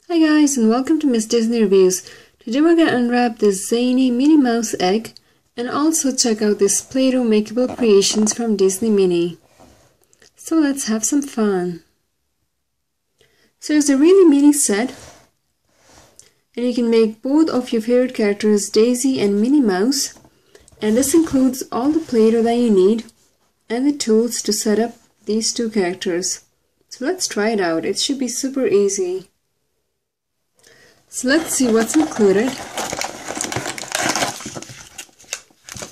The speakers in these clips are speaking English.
Hi guys, and welcome to Miss Disney Reviews. Today we're going to unwrap this Zany Minnie Mouse egg and also check out this Play-Doh makeable creations from Disney Minnie. So let's have some fun. So it's a really mini set, and you can make both of your favorite characters, Daisy and Minnie Mouse, and this includes all the Play-Doh that you need and the tools to set up these two characters. So let's try it out. It should be super easy. So let's see what's included.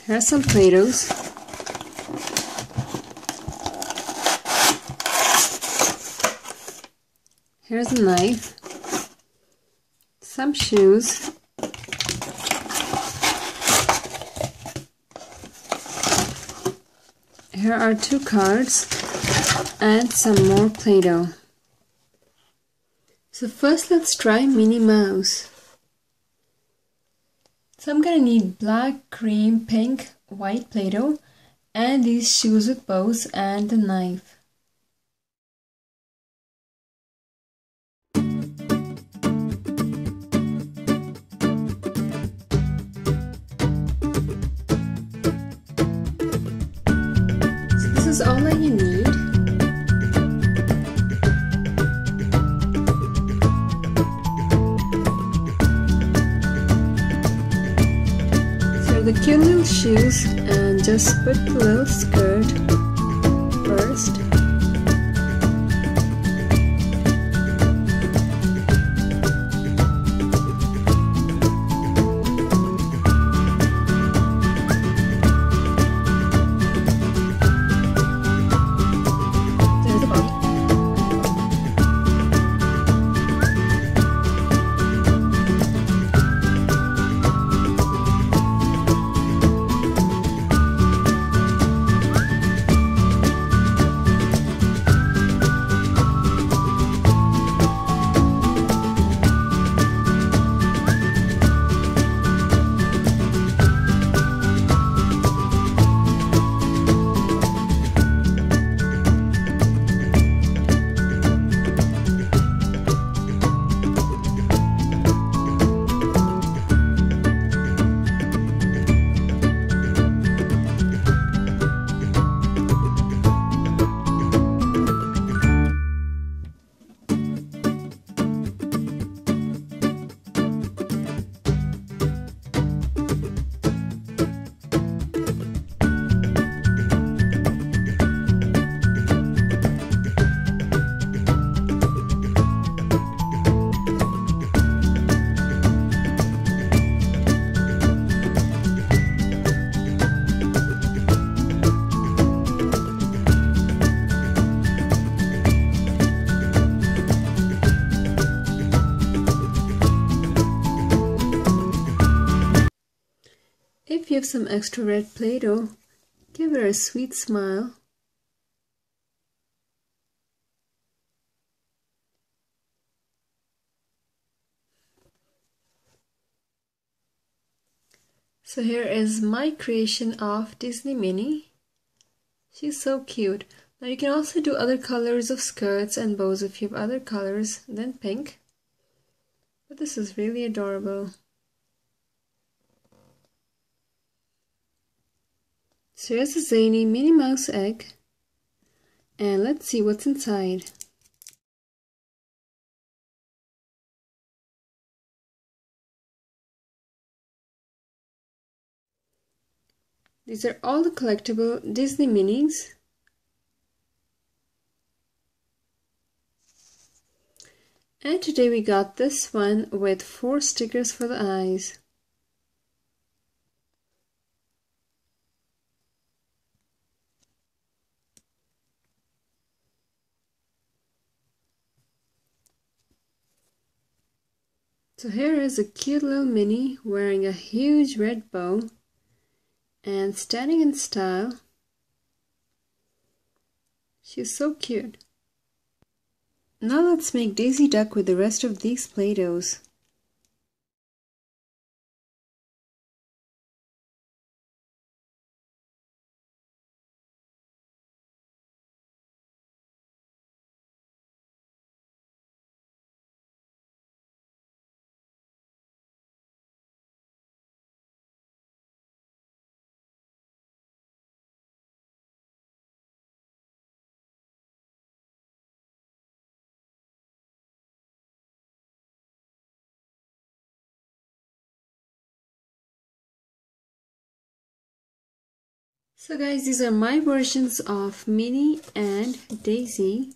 Here are some Play-Dohs. Here's a knife, some shoes, here are 2 cards, and some more Play-Doh. So first let's try Minnie Mouse. So I'm gonna need black, cream, pink, white Play-Doh, and these shoes with bows and the knife. So this is all that you need. The cute little shoes, and just put the little skirt first. There's the body. If you have some extra red Play-Doh, give her a sweet smile. So here is my creation of Disney Minnie. She's so cute. Now you can also do other colors of skirts and bows if you have other colors than pink. But this is really adorable. So here's a Zany Minnie Mouse egg, and let's see what's inside. These are all the collectible Disney Minis. And today we got this one with 4 stickers for the eyes. So here is a cute little Minnie wearing a huge red bow and standing in style. She's so cute. Now let's make Daisy Duck with the rest of these Play-Dohs. So guys, these are my versions of Minnie and Daisy.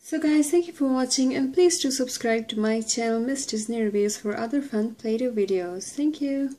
So guys, thank you for watching, and please do subscribe to my channel Miss Disney Reviews for other fun Play-Doh videos. Thank you.